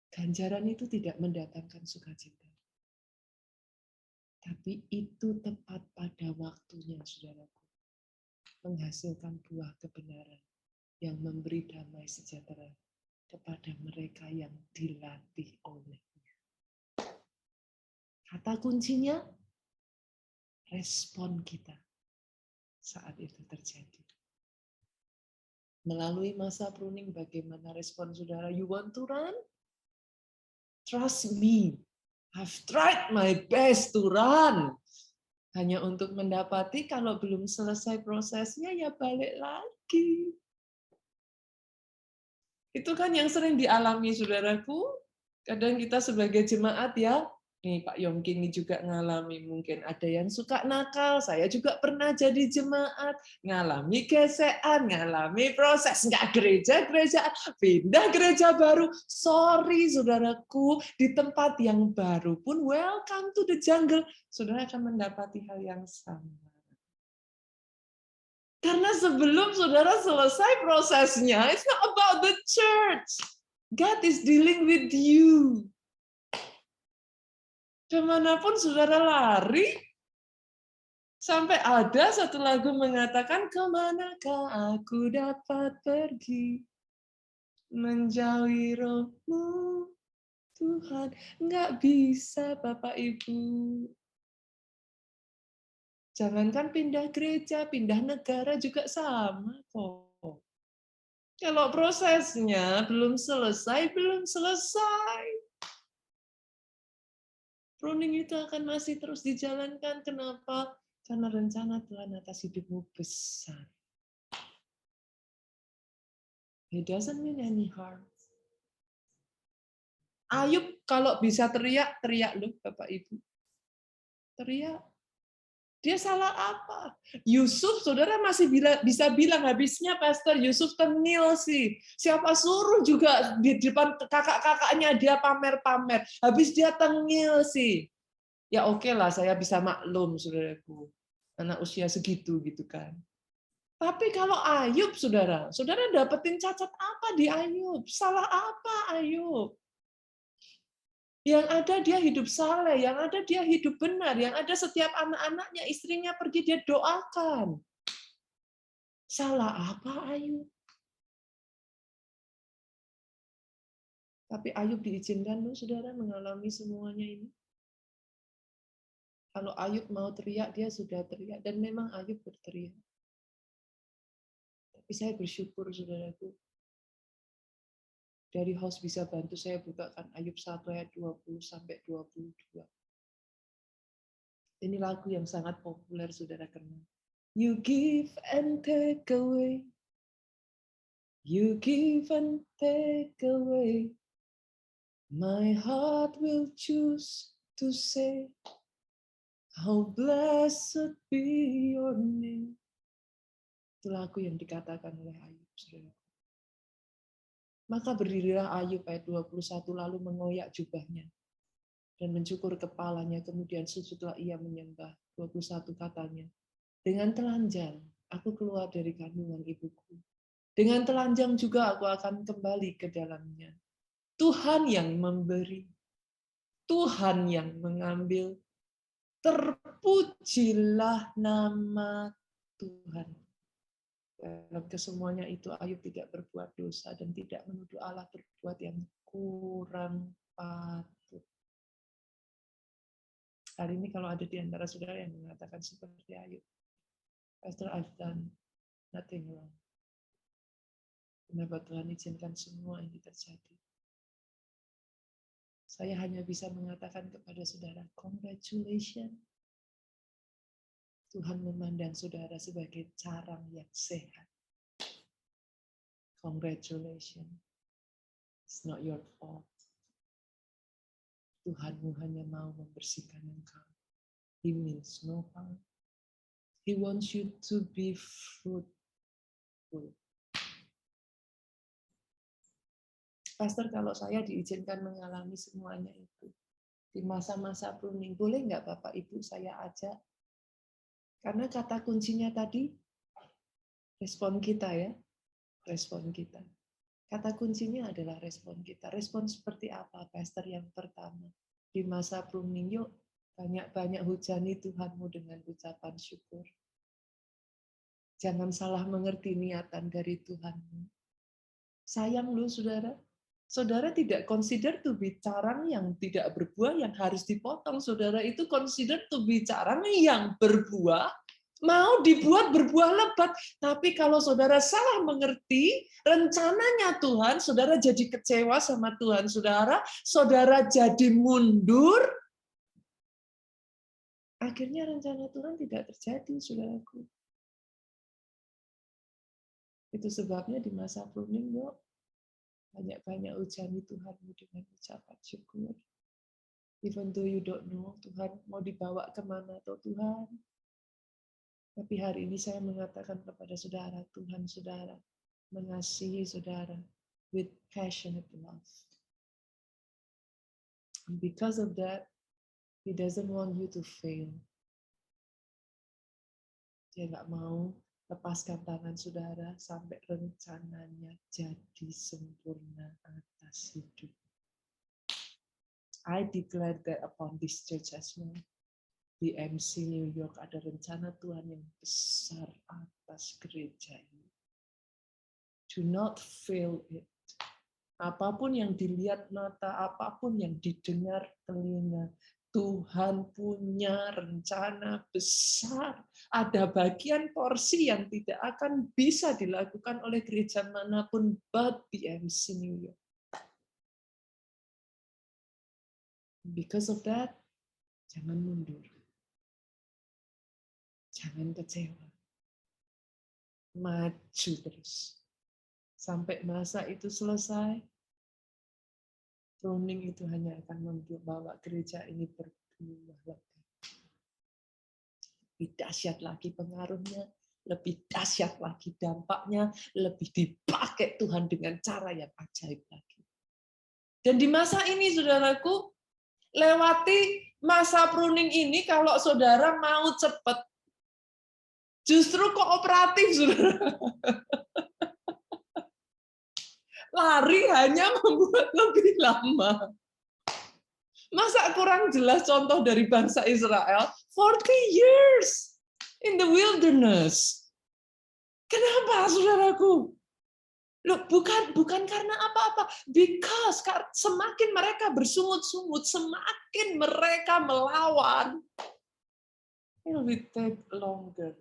Ganjaran itu tidak mendatangkan sukacita. Tapi itu tepat pada waktunya, saudaraku. Menghasilkan buah kebenaran yang memberi damai sejahtera kepada mereka yang dilatih olehnya. Kata kuncinya, respon kita saat itu terjadi. Melalui masa pruning, bagaimana respon saudara? You want to run? Trust me. I've tried my best to run. Hanya untuk mendapati kalau belum selesai prosesnya, ya balik lagi. Itu kan yang sering dialami saudaraku. Kadang kita sebagai jemaat ya, nih Pak Yongki ini juga ngalami, mungkin ada yang suka nakal, saya juga pernah jadi jemaat, ngalami gesekan, ngalami proses, nggak gereja, pindah gereja baru. Sorry saudaraku, di tempat yang baru pun, welcome to the jungle, saudara akan mendapati hal yang sama. Karena sebelum saudara selesai prosesnya, it's not about the church. God is dealing with you. Kemanapun saudara lari, sampai ada satu lagu mengatakan, kemanakah aku dapat pergi, menjauhi roh-Mu, Tuhan. Nggak bisa, Bapak Ibu. Jangankan pindah gereja, pindah negara juga sama kok. Kalau prosesnya belum selesai, belum selesai. Pruning itu akan masih terus dijalankan. Kenapa? Karena rencana Tuhan atas hidupmu besar. It doesn't mean any harm. Ayub kalau bisa teriak, teriak loh Bapak Ibu. Teriak. Dia salah apa? Yusuf, saudara masih bisa bilang, habisnya Pastor Yusuf tengil sih. Siapa suruh juga di depan kakak-kakaknya dia pamer-pamer. Habis dia tengil sih. Ya oke lah, saya bisa maklum, saudaraku. Anak usia segitu gitu kan. Tapi kalau Ayub, saudara dapetin cacat apa di Ayub? Salah apa Ayub? Yang ada dia hidup saleh, yang ada dia hidup benar, yang ada setiap anak-anaknya, istrinya pergi dia doakan. Salah apa Ayub? Tapi Ayub diizinkan loh saudara mengalami semuanya ini. Kalau Ayub mau teriak, dia sudah teriak. Dan memang Ayub berteriak. Tapi saya bersyukur saudaraku. Dari host bisa bantu saya bukakan Ayub 1 ayat 20 sampai 22. Ini lagu yang sangat populer saudara kenal. You give and take away. You give and take away. My heart will choose to say, how blessed be your name. Itu lagu yang dikatakan oleh Ayub, saudara. Maka berdirilah Ayub ayat 21 lalu mengoyak jubahnya dan mencukur kepalanya, kemudian sujudlah ia menyembah. 21 katanya, dengan telanjang aku keluar dari kandungan ibuku. Dengan telanjang juga aku akan kembali ke dalamnya. Tuhan yang memberi, Tuhan yang mengambil, terpujilah nama Tuhan. Dalam kesemuanya itu Ayub tidak berbuat dosa dan tidak menuduh Allah berbuat yang kurang patut. Hari ini kalau ada di antara saudara yang mengatakan seperti Ayub, Pastor, I've done nothing wrong. Kenapa Tuhan izinkan semua ini terjadi? Saya hanya bisa mengatakan kepada saudara, congratulations. Tuhan memandang saudara sebagai carang yang sehat. Congratulations. It's not your fault. Tuhanmu hanya mau membersihkan engkau. He means no harm. He wants you to be fruitful. Pastor, kalau saya diizinkan mengalami semuanya itu, di masa-masa pruning, boleh nggak Bapak Ibu saya ajak? Karena kata kuncinya tadi, respon kita ya, respon kita. Kata kuncinya adalah respon kita. Respon seperti apa, Pastor? Yang pertama, di masa pruning, yuk Banyak-banyak hujani Tuhanmu dengan ucapan syukur. Jangan salah mengerti niatan dari Tuhanmu. Sayang loh, saudara. Saudara tidak consider to be carang yang tidak berbuah yang harus dipotong. Saudara itu consider to be carang yang berbuah, mau dibuat berbuah lebat. Tapi kalau saudara salah mengerti rencananya Tuhan, saudara jadi kecewa sama Tuhan. Saudara jadi mundur. Akhirnya rencana Tuhan tidak terjadi, saudaraku. Itu sebabnya di masa pruning, yuk, banyak-banyak ujani Tuhanmu dengan ucapan syukur. Even though you don't know, Tuhan mau dibawa kemana atau Tuhan. Tapi hari ini saya mengatakan kepada saudara, Tuhan saudara mengasihi saudara with passionate love. And because of that, He doesn't want you to fail. Dia nggak mau lepaskan tangan saudara sampai rencananya jadi sempurna atas hidup. I declare that upon this church as well. BMC New York ada rencana Tuhan yang besar atas gereja ini. Do not fail it. Apapun yang dilihat mata, apapun yang didengar telinga, Tuhan punya rencana besar. Ada bagian porsi yang tidak akan bisa dilakukan oleh gereja manapun but BMC New York. Because of that, jangan mundur. Jangan kecewa. Maju terus. Sampai masa itu selesai, pruning itu hanya akan membawa gereja ini berbuah lebat. Lebih dahsyat lagi pengaruhnya, lebih dahsyat lagi dampaknya, lebih dipakai Tuhan dengan cara yang ajaib lagi. Dan di masa ini, saudaraku, lewati masa pruning ini, kalau saudara mau cepat, justru kooperatif, saudara. Lari hanya membuat lebih lama. Masa kurang jelas contoh dari bangsa Israel? 40 years in the wilderness. Kenapa, saudaraku? Loh, bukan karena apa-apa. Because semakin mereka bersungut-sungut, semakin mereka melawan, it will take longer.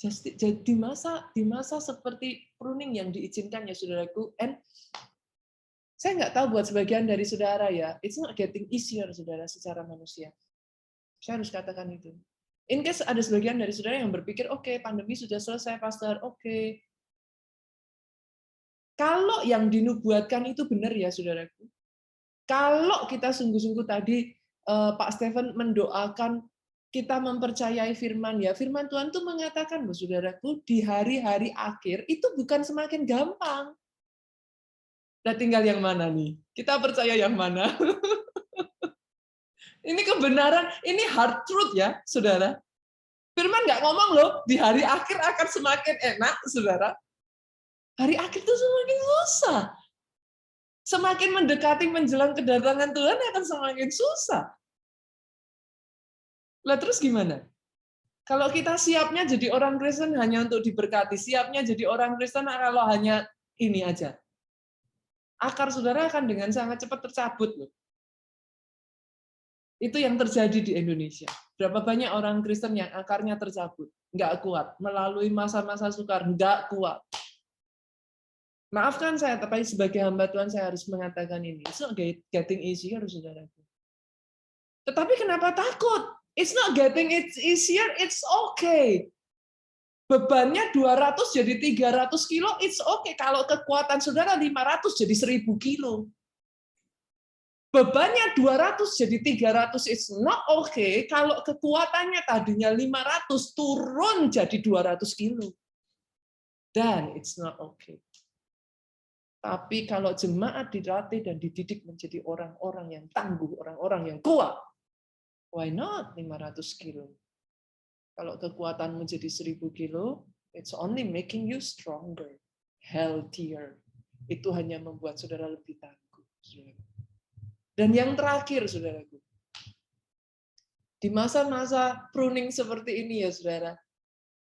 Jadi di masa seperti pruning yang diizinkan ya saudaraku, and saya nggak tahu buat sebagian dari saudara ya, it's not getting easier saudara secara manusia. Saya harus katakan itu. In case ada sebagian dari saudara yang berpikir, oke, pandemi sudah selesai, Pastor, oke. Kalau yang dinubuatkan itu benar ya saudaraku. Kalau kita sungguh-sungguh tadi Pak Stephen mendoakan kita mempercayai firman ya. Firman Tuhan itu mengatakan, loh saudaraku, di hari-hari akhir itu bukan semakin gampang. Nah, tinggal yang mana nih? Kita percaya yang mana? Ini kebenaran, ini hard truth ya, saudara. Firman nggak ngomong loh, di hari akhir akan semakin enak, saudara. Hari akhir itu semakin susah. Semakin mendekati menjelang kedatangan Tuhan akan semakin susah. Lah terus gimana? Kalau kita siapnya jadi orang Kristen hanya untuk diberkati, siapnya jadi orang Kristen kalau hanya ini aja. Akar saudara akan dengan sangat cepat tercabut loh. Itu yang terjadi di Indonesia. Berapa banyak orang Kristen yang akarnya tercabut, nggak kuat, melalui masa-masa sukar, nggak kuat. Maafkan saya, tapi sebagai hamba Tuhan saya harus mengatakan ini. It's not getting easier, saudaraku. Tetapi kenapa takut? It's not getting it easier, it's okay. Bebannya 200 jadi 300 kilo, it's okay. Kalau kekuatan saudara 500 jadi 1000 kilo. Bebannya 200 jadi 300, it's not okay. Kalau kekuatannya tadinya 500 turun jadi 200 kilo. Dan it's not okay. Tapi kalau jemaat dilatih dan dididik menjadi orang-orang yang tangguh, orang-orang yang kuat, why not 500 kilo? Kalau kekuatanmu jadi 1000 kilo, it's only making you stronger, healthier. Itu hanya membuat saudara lebih tangguh. Dan yang terakhir, saudaraku, di masa-masa pruning seperti ini ya, saudara,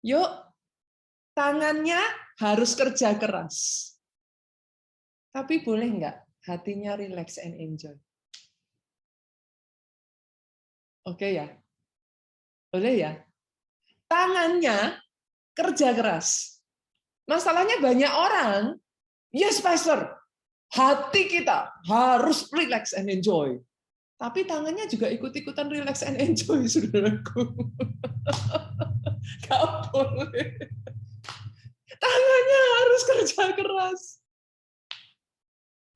yuk tangannya harus kerja keras. Tapi boleh nggak hatinya relax and enjoy? Oke ya? Boleh ya? Tangannya kerja keras. Masalahnya banyak orang, yes pastor, hati kita harus relax and enjoy. Tapi tangannya juga ikut-ikutan relax and enjoy, saudaraku. Gak boleh. Tangannya harus kerja keras.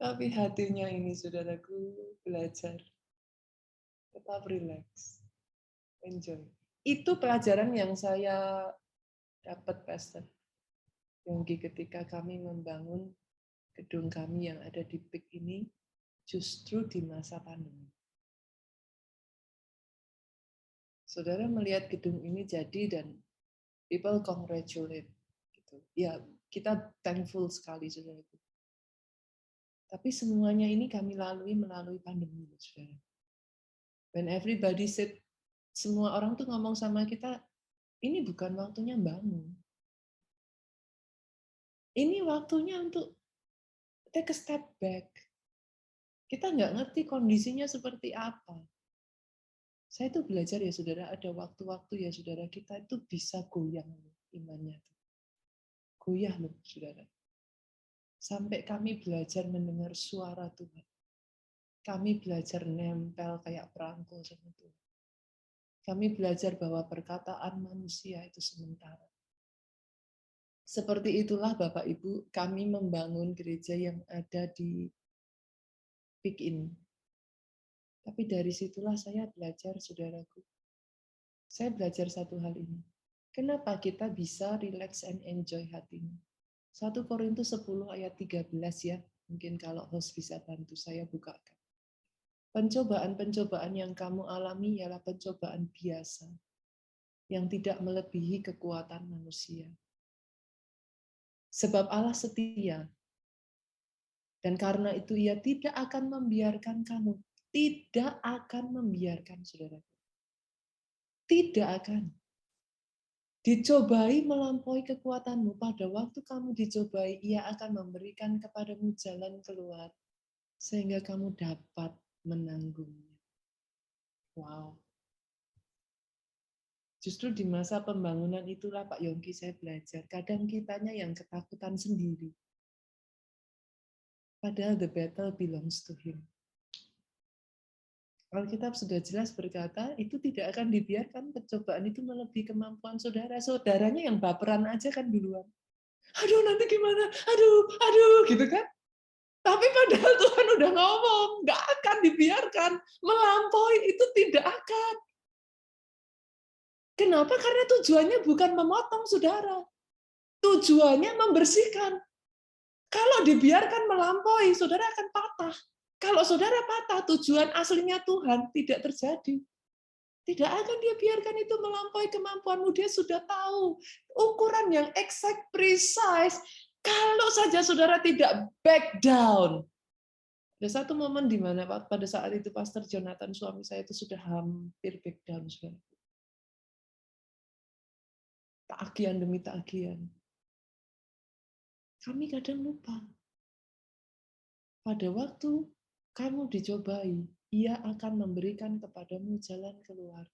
Tapi hatinya ini, saudaraku, belajar. Tetap relax. Enjoy. Itu pelajaran yang saya dapat, Pastor Yonggi, ketika kami membangun gedung kami yang ada di PIK ini, justru di masa pandemi. Saudara melihat gedung ini jadi dan people congratulate. Gitu. Ya, kita thankful sekali, saudara. Tapi semuanya ini kami lalui melalui pandemi, saudara. When everybody said, semua orang tuh ngomong sama kita, ini bukan waktunya bangun. Ini waktunya untuk take a step back. Kita nggak ngerti kondisinya seperti apa. Saya tuh belajar ya, saudara, ada waktu-waktu ya, saudara, kita itu bisa goyang imannya. Goyah loh, saudara. Sampai kami belajar mendengar suara Tuhan. Kami belajar nempel kayak perangko sama Tuhan. Kami belajar bahwa perkataan manusia itu sementara. Seperti itulah Bapak Ibu, kami membangun gereja yang ada di PIK ini. Tapi dari situlah saya belajar, saudaraku. Saya belajar satu hal ini. Kenapa kita bisa relax and enjoy hatinya? 1 Korintus 10 ayat 13 ya. Mungkin kalau host bisa bantu saya bukakan. Pencobaan-pencobaan yang kamu alami ialah pencobaan biasa yang tidak melebihi kekuatan manusia. Sebab Allah setia, dan karena itu Ia tidak akan membiarkan kamu, tidak akan membiarkan, saudara. Tidak akan. Dicobai melampaui kekuatanmu, pada waktu kamu dicobai, Ia akan memberikan kepadamu jalan keluar, sehingga kamu dapat menanggungnya. Wow. Justru di masa pembangunan itulah Pak Yongki saya belajar. Kadang kitanya yang ketakutan sendiri. Padahal the battle belongs to Him. Alkitab sudah jelas berkata, itu tidak akan dibiarkan percobaan itu melebihi kemampuan saudara. Saudaranya yang baperan aja kan duluan. Aduh, nanti gimana? Aduh, gitu kan? Tapi padahal Tuhan udah ngomong, nggak akan dibiarkan. Melampaui itu tidak akan. Kenapa? Karena tujuannya bukan memotong, saudara. Tujuannya membersihkan. Kalau dibiarkan melampaui, saudara akan patah. Kalau saudara patah, tujuan aslinya Tuhan tidak terjadi. Tidak akan dia biarkan itu melampaui kemampuanmu. Dia sudah tahu ukuran yang exact, precise. Kalau saja saudara tidak back down. Ada satu momen di mana pada saat itu Pastor Jonathan, suami saya, itu sudah hampir back down. Tagihan demi tagihan. Kami kadang lupa. Pada waktu kamu dicobai, Ia akan memberikan kepadamu jalan keluar,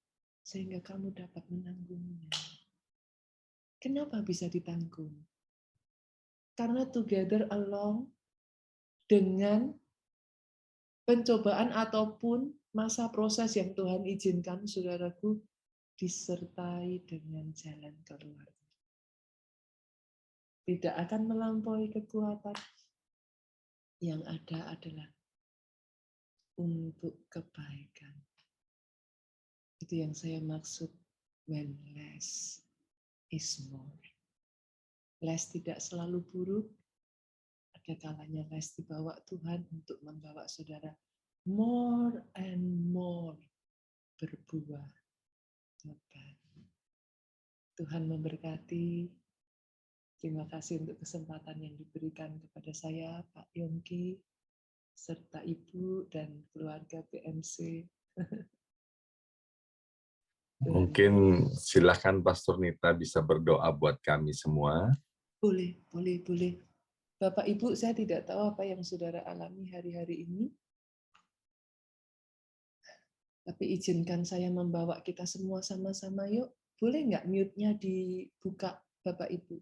sehingga kamu dapat menanggungnya. Kenapa bisa ditanggung? Karena together along dengan pencobaan ataupun masa proses yang Tuhan izinkan, saudaraku, disertai dengan jalan keluar. Tidak akan melampaui kekuatan. Yang ada adalah untuk kebaikan. Itu yang saya maksud when less is more. Less tidak selalu buruk, ada kalanya less dibawa Tuhan untuk membawa saudara more and more berbuah lebat. Tuhan memberkati. Terima kasih untuk kesempatan yang diberikan kepada saya, Pak Yongki. serta Ibu dan keluarga PMC. Mungkin silakan Pastor Nita bisa berdoa buat kami semua. Boleh. Bapak Ibu, saya tidak tahu apa yang saudara alami hari-hari ini. Tapi izinkan saya membawa kita semua sama-sama yuk. Boleh nggak mute-nya dibuka Bapak Ibu?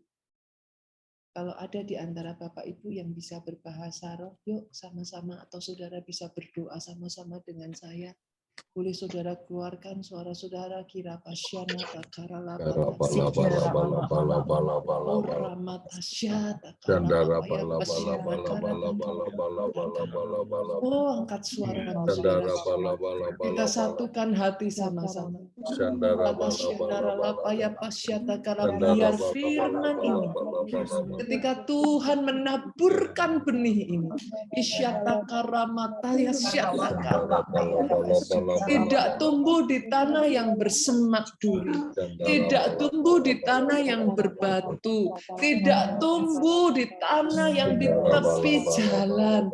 Kalau ada di antara Bapak Ibu yang bisa berbahasa roh, yuk sama-sama, atau saudara bisa berdoa sama-sama dengan saya. Boleh saudara keluarkan suara saudara, kira pasyana takara lapata orama tasyata kara apaya pasyana kara. Oh, angkat suaramu saudara. Kita satukan hati sama-sama. Biar firman ini, ketika Tuhan menaburkan benih ini, tidak tumbuh di tanah yang bersemak duri, tidak tumbuh di tanah yang berbatu, tidak tumbuh di tanah yang di tepi jalan.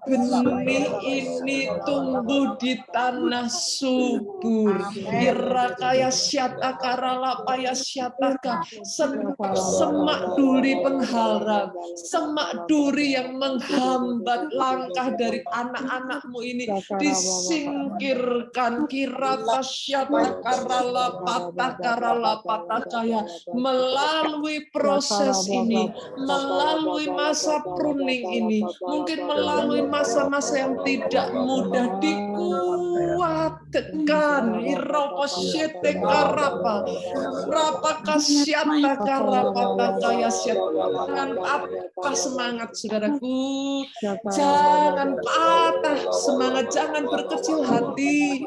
Benih ini tumbuh di tanah subur. Irakaya syataka ralapaya syataka, semak duri penghalang, semak duri yang menghambat langkah dari anak-anakmu ini disingkirkan. Kirata syataka ralapatakaya, melalui proses ini, melalui masa pruning ini, mungkin melalui masa-masa yang tidak mudah, dikuatkan. Iroposyete karapa, rapaka syata karapata kaya syata. Jangan patah semangat, saudaraku. Jangan patah semangat, jangan berkecil hati.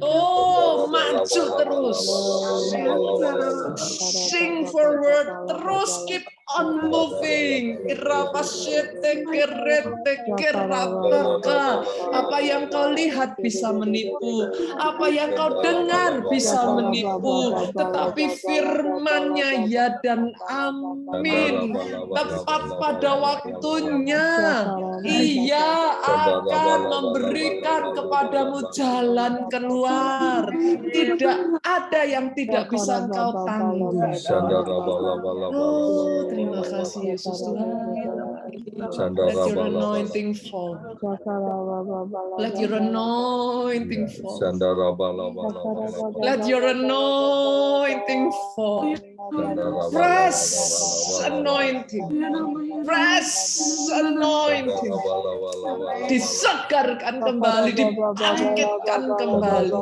Oh, maju terus. Sing forward, terus keep on moving. Apa yang kau lihat bisa menipu, apa yang kau dengar bisa menipu, tetapi firman-Nya ya dan amin. Tepat pada waktunya, Ia akan memberikan kepadamu jalan keluar. Tidak ada yang tidak bisa engkau tanggung. Oh, terima kasih Yesus Tuhan. Let your anointing fall. Let your anointing fall. Let your anointing fall. Fresh anointing. Fresh anointing. Disegarkan kembali, dibangkitkan kembali.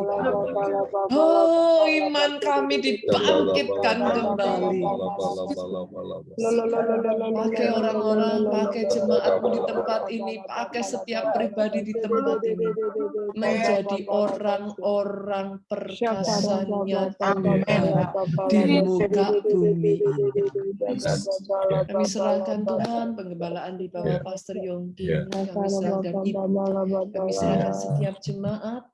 Oh, iman kami dibangkitkan kembali. Pakai orang-orang, pakai jemaatmu di tempat ini, pakai setiap pribadi di tempat ini, menjadi orang-orang perkasanya Tuhan di muka bumi ini. Kami serahkan Tuhan penggembalaan di bawah Pastor Yongki, kami serahkan Ibu, kami serahkan setiap jemaat,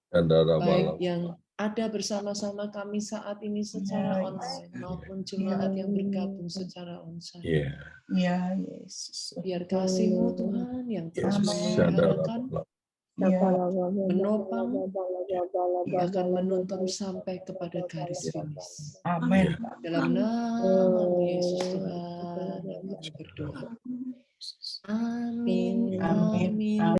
baik yang ada bersama-sama kami saat ini secara online maupun jemaat yang bergabung secara onsite. Biar kasih-Mu Tuhan yang terus memeliharakan, menopang, bahkan menuntun sampai kepada garis finish. Amin. Dalam nama Yesus Tuhan kami berdoa. Amin. Amin.